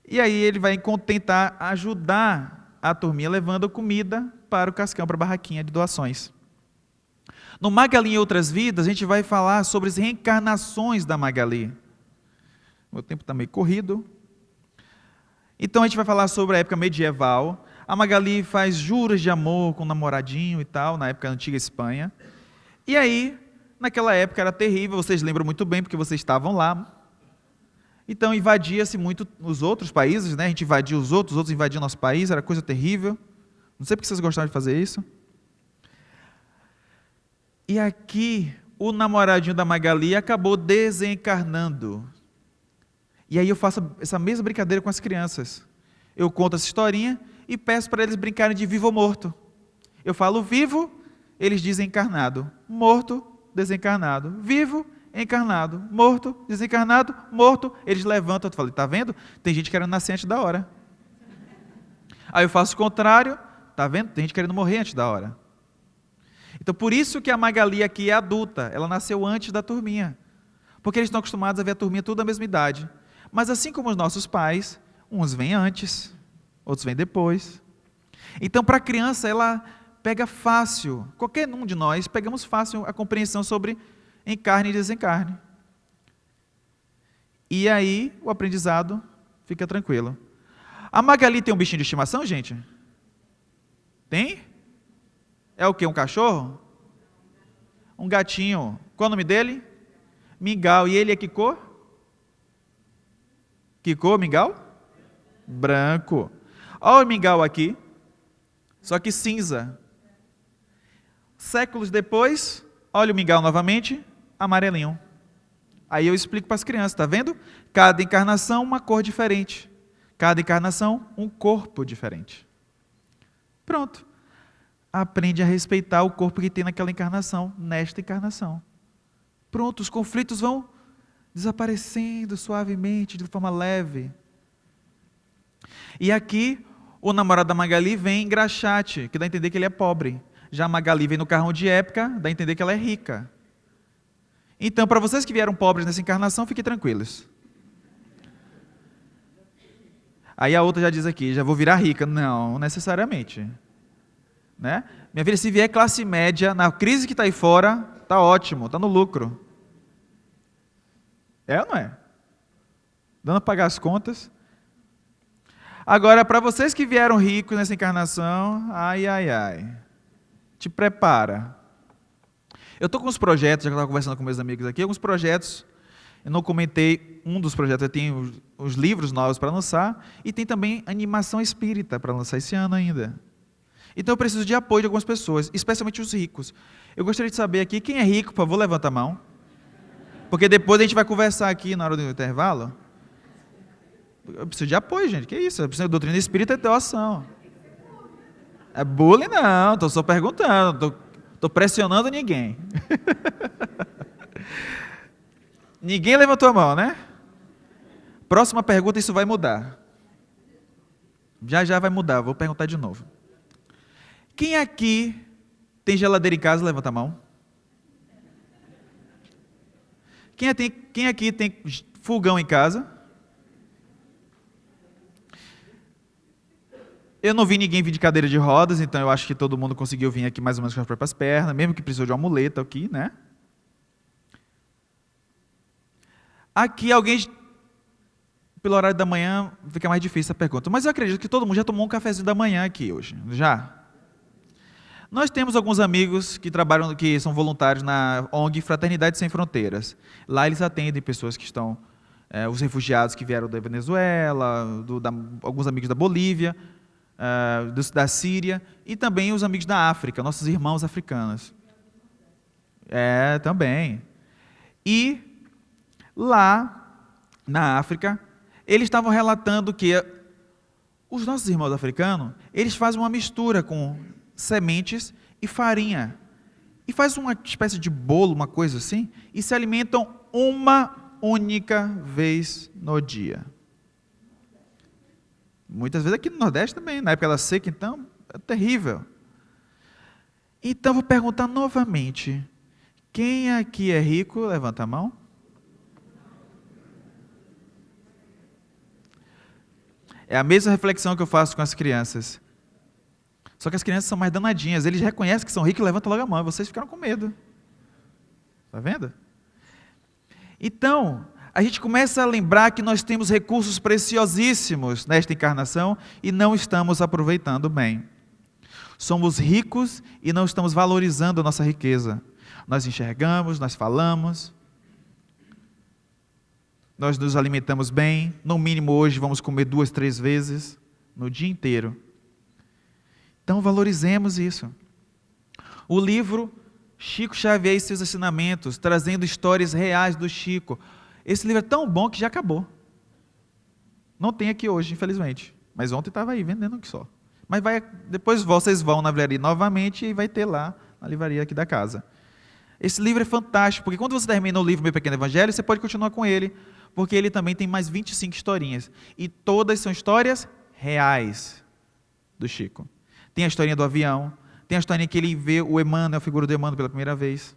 E aí ele vai tentar ajudar a turminha levando comida para o cascão, para a barraquinha de doações. No Magali em Outras Vidas, a gente vai falar sobre as reencarnações da Magali. Meu tempo está meio corrido. Então a gente vai falar sobre a época medieval. A Magali faz juras de amor com o namoradinho e tal, na época da antiga Espanha. E aí, naquela época era terrível, vocês lembram muito bem, porque vocês estavam lá. Então invadia-se muito os outros países, né? A gente invadia os outros invadiam nosso país, era coisa terrível. Não sei porque vocês gostavam de fazer isso. E aqui, o namoradinho da Magali acabou desencarnando. E aí eu faço essa mesma brincadeira com as crianças. Eu conto essa historinha e peço para eles brincarem de vivo ou morto. Eu falo vivo, eles dizem encarnado. Morto, desencarnado. Vivo, encarnado. Morto, desencarnado, morto. Eles levantam, eu falo, tá vendo? Tem gente querendo nascer antes da hora. Aí eu faço o contrário, tá vendo? Tem gente querendo morrer antes da hora. Então por isso que a Magali aqui é adulta, ela nasceu antes da turminha. Porque eles estão acostumados a ver a turminha tudo da mesma idade. Mas assim como os nossos pais, uns vêm antes, outros vêm depois. Então para a criança ela pega fácil, qualquer um de nós pegamos fácil a compreensão sobre encarne e desencarne. E aí o aprendizado fica tranquilo. A Magali tem um bichinho de estimação, gente? Tem? É o quê? Um cachorro? Um gatinho. Qual o nome dele? Mingau. E ele é que cor? Que cor, Mingau? Branco. Olha o Mingau aqui, só que cinza. Séculos depois, olha o Mingau novamente, amarelinho. Aí eu explico para as crianças, está vendo? Cada encarnação, uma cor diferente. Cada encarnação, um corpo diferente. Pronto. Aprende a respeitar o corpo que tem naquela encarnação, nesta encarnação. Pronto, os conflitos vão desaparecendo suavemente, de forma leve. E aqui, o namorado da Magali vem em graxate, que dá a entender que ele é pobre. Já a Magali vem no carrão de época, dá a entender que ela é rica. Então, para vocês que vieram pobres nessa encarnação, fiquem tranquilos. Aí a outra já diz aqui, já vou virar rica. Não, necessariamente. Né? Minha filha, se vier classe média, na crise que está aí fora, está ótimo, está no lucro. É ou não é? Dando a pagar as contas. Agora, para vocês que vieram ricos nessa encarnação, ai, ai, ai. Te prepara. Eu estou com uns projetos, já que eu estava conversando com meus amigos aqui, alguns projetos, eu não comentei um dos projetos, eu tenho os livros novos para lançar, e tem também animação espírita para lançar esse ano ainda. Então eu preciso de apoio de algumas pessoas, especialmente os ricos. Eu gostaria de saber aqui, quem é rico, por favor, levanta a mão. Porque depois a gente vai conversar aqui na hora do intervalo. Eu preciso de apoio, gente, que isso? Eu preciso de doutrina espírita e doação. É bullying não, estou só perguntando, estou pressionando ninguém. Ninguém levantou a mão, né? Próxima pergunta, isso vai mudar. Já vai mudar, vou perguntar de novo. Quem aqui tem geladeira em casa, levanta a mão. Quem aqui tem fogão em casa? Eu não vi ninguém vir de cadeira de rodas, então eu acho que todo mundo conseguiu vir aqui mais ou menos com as próprias pernas, mesmo que precisou de uma muleta aqui, né? Aqui alguém, pelo horário da manhã, fica mais difícil a pergunta, mas eu acredito que todo mundo já tomou um cafezinho da manhã aqui hoje, já? Nós temos alguns amigos que trabalham, que são voluntários na ONG Fraternidade Sem Fronteiras. Lá eles atendem pessoas que estão os refugiados que vieram da Venezuela, alguns amigos da Bolívia, da Síria, e também os amigos da África, nossos irmãos africanos. Também. E lá, na África, eles estavam relatando que os nossos irmãos africanos, eles fazem uma mistura com sementes e farinha. E faz uma espécie de bolo, uma coisa assim, e se alimentam uma única vez no dia. Muitas vezes aqui no Nordeste também, na época da seca, então, é terrível. Então, vou perguntar novamente, quem aqui é rico? Levanta a mão. É a mesma reflexão que eu faço com as crianças. Só que as crianças são mais danadinhas, eles reconhecem que são ricos e levantam logo a mão, e vocês ficaram com medo. Está vendo? Então, a gente começa a lembrar que nós temos recursos preciosíssimos nesta encarnação e não estamos aproveitando bem. Somos ricos e não estamos valorizando a nossa riqueza. Nós enxergamos, nós falamos, nós nos alimentamos bem, no mínimo hoje vamos comer 2, 3 vezes no dia inteiro. Então valorizemos isso. O livro Chico Xavier e seus ensinamentos, trazendo histórias reais do Chico. Esse livro é tão bom que já acabou. Não tem aqui hoje, infelizmente. Mas ontem estava aí, vendendo aqui só. Mas depois vocês vão na livraria novamente e vai ter lá na livraria aqui da casa. Esse livro é fantástico, porque quando você termina o livro Meu Pequeno Evangelho, você pode continuar com ele, porque ele também tem mais 25 historinhas. E todas são histórias reais do Chico. Tem a historinha do avião, tem a historinha que ele vê o Emmanuel, a figura do Emmanuel pela primeira vez.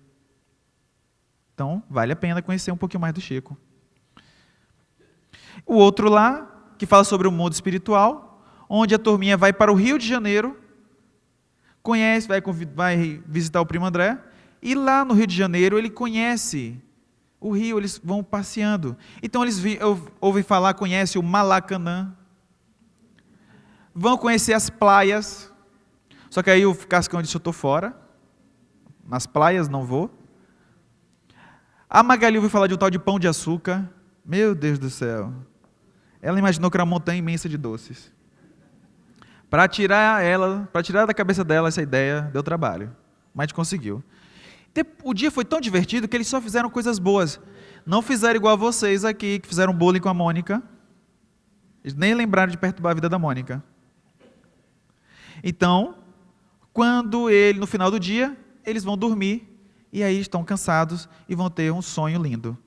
Então, vale a pena conhecer um pouquinho mais do Chico. O outro lá, que fala sobre o mundo espiritual, onde a turminha vai para o Rio de Janeiro, conhece, vai visitar o primo André, e lá no Rio de Janeiro ele conhece o rio, eles vão passeando. Então eles ouvem falar, conhecem o Malacanã, vão conhecer as praias. Só que aí o Cascão disse, eu estou fora, nas praias não vou. A Magali ouviu falar de um tal de Pão de Açúcar. Meu Deus do céu. Ela imaginou que era uma montanha imensa de doces. Para tirar da cabeça dela essa ideia, deu trabalho. Mas a gente conseguiu. O dia foi tão divertido que eles só fizeram coisas boas. Não fizeram igual a vocês aqui, que fizeram bullying com a Mônica. Eles nem lembraram de perturbar a vida da Mônica. Então, no final do dia, eles vão dormir, e aí estão cansados e vão ter um sonho lindo.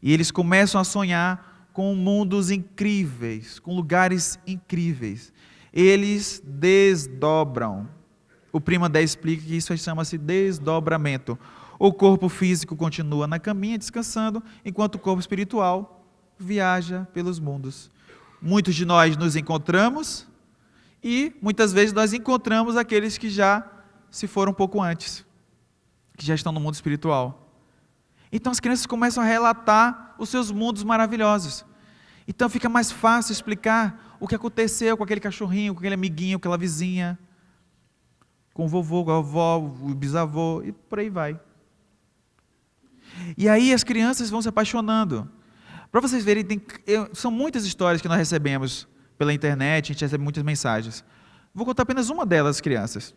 E eles começam a sonhar com mundos incríveis, com lugares incríveis. Eles desdobram. O primo André explica que isso chama-se desdobramento. O corpo físico continua na caminha, descansando, enquanto o corpo espiritual viaja pelos mundos. Muitos de nós nos encontramos e muitas vezes nós encontramos aqueles que já se foram um pouco antes, que já estão no mundo espiritual. Então as crianças começam a relatar os seus mundos maravilhosos. Então fica mais fácil explicar o que aconteceu com aquele cachorrinho, com aquele amiguinho, com aquela vizinha, com o vovô, com a avó, o bisavô, e por aí vai. E aí as crianças vão se apaixonando. Para vocês verem, são muitas histórias que nós recebemos pela internet, a gente recebe muitas mensagens. Vou contar apenas uma delas, crianças.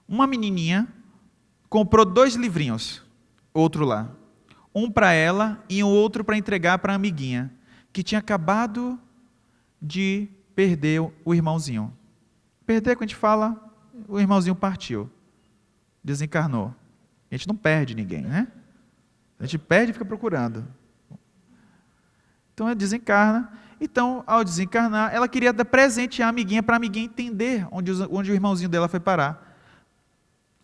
Uma menininha comprou 2 livrinhos, outro lá. Um para ela e o outro para entregar para a amiguinha, que tinha acabado de perder o irmãozinho. Perder, quando a gente fala, o irmãozinho partiu, desencarnou. A gente não perde ninguém, né? A gente perde e fica procurando. Então, ela desencarna. Então, ao desencarnar, ela queria dar presente à amiguinha, para a amiguinha entender onde o irmãozinho dela foi parar.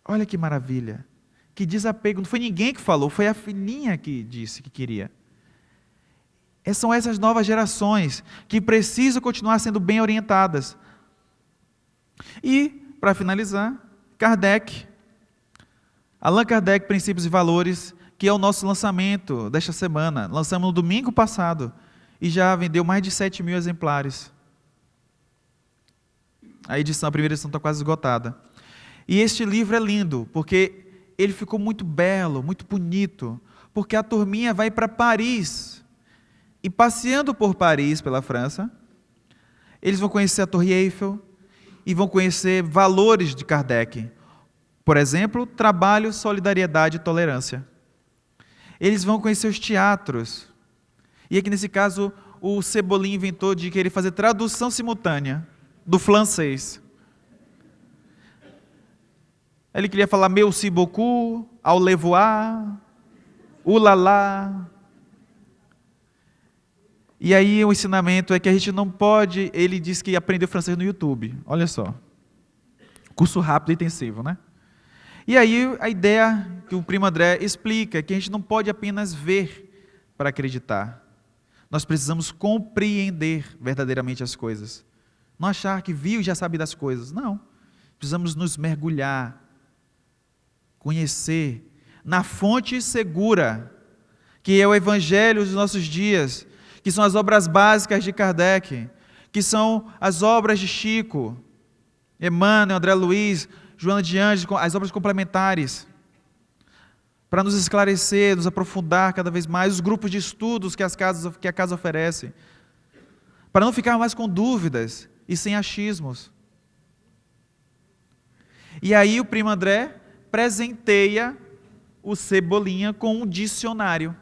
Olha que maravilha. Que desapego. Não foi ninguém que falou, foi a filhinha que disse que queria. São essas novas gerações que precisam continuar sendo bem orientadas. E, para finalizar, Allan Kardec, Princípios e Valores, que é o nosso lançamento desta semana. Lançamos no domingo passado e já vendeu mais de 7.000 exemplares. A primeira edição está quase esgotada. E este livro é lindo, porque ele ficou muito belo, muito bonito, porque a turminha vai para Paris. E passeando por Paris, pela França, eles vão conhecer a Torre Eiffel e vão conhecer valores de Kardec. Por exemplo, trabalho, solidariedade e tolerância. Eles vão conhecer os teatros. E aqui nesse caso, o Cebolinha inventou de querer fazer tradução simultânea do francês. Ele queria falar merci beaucoup, au revoir, ulala. E aí o ensinamento é que a gente não pode, ele disse que aprendeu francês no YouTube, olha só. Curso rápido e intensivo, né? E aí a ideia que o primo André explica é que a gente não pode apenas ver para acreditar. Nós precisamos compreender verdadeiramente as coisas. Não achar que viu e já sabe das coisas. Não. Precisamos nos mergulhar, conhecer na fonte segura, que é o Evangelho dos nossos dias, que são as obras básicas de Kardec, que são as obras de Chico, Emmanuel, André Luiz, Joana de Ângeles, as obras complementares, para nos esclarecer, nos aprofundar cada vez mais, os grupos de estudos que a casa oferece, para não ficar mais com dúvidas e sem achismos. E aí o primo André presenteia o Cebolinha com um dicionário,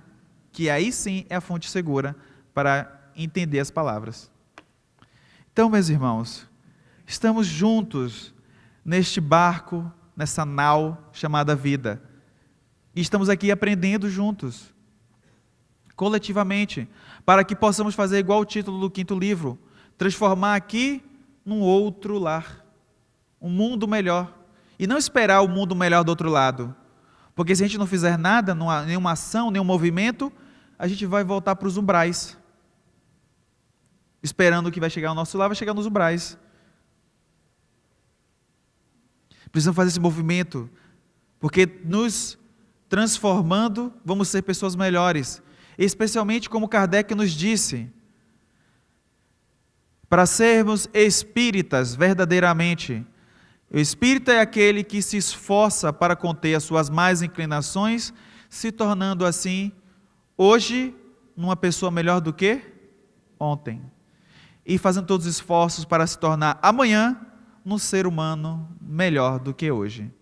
que aí sim é a fonte segura para entender as palavras. Então, meus irmãos, estamos juntos neste barco, nessa nau chamada vida. E estamos aqui aprendendo juntos, coletivamente, para que possamos fazer igual o título do 5º livro, transformar aqui num outro lar, um mundo melhor. E não esperar o mundo melhor do outro lado. Porque se a gente não fizer nada, nenhuma ação, nenhum movimento, a gente vai voltar para os umbrais. Esperando que vai chegar ao nosso lar, vai chegar nos umbrais. Precisamos fazer esse movimento, porque nos transformando, vamos ser pessoas melhores. Especialmente como Kardec nos disse, para sermos espíritas verdadeiramente. O espírita é aquele que se esforça para conter as suas más inclinações, se tornando assim, hoje, uma pessoa melhor do que ontem. E fazendo todos os esforços para se tornar amanhã um ser humano melhor do que hoje.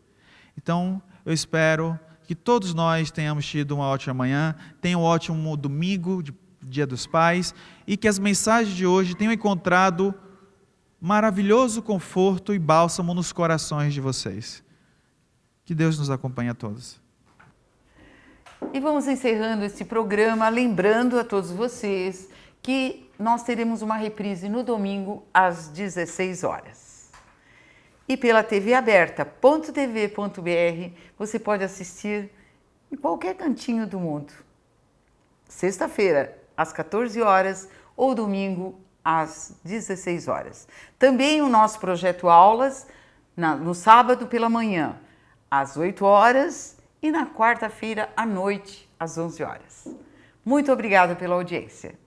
Então, eu espero que todos nós tenhamos tido uma ótima manhã, tenham um ótimo domingo, Dia dos Pais, e que as mensagens de hoje tenham encontrado maravilhoso conforto e bálsamo nos corações de vocês. Que Deus nos acompanhe a todos. E vamos encerrando este programa, lembrando a todos vocês que nós teremos uma reprise no domingo às 16 horas. E pela TV aberta.tv.br você pode assistir em qualquer cantinho do mundo. Sexta-feira, às 14 horas ou domingo às 16 horas. Também o nosso projeto Aulas no sábado pela manhã, às 8 horas e na quarta-feira à noite, às 11 horas. Muito obrigada pela audiência.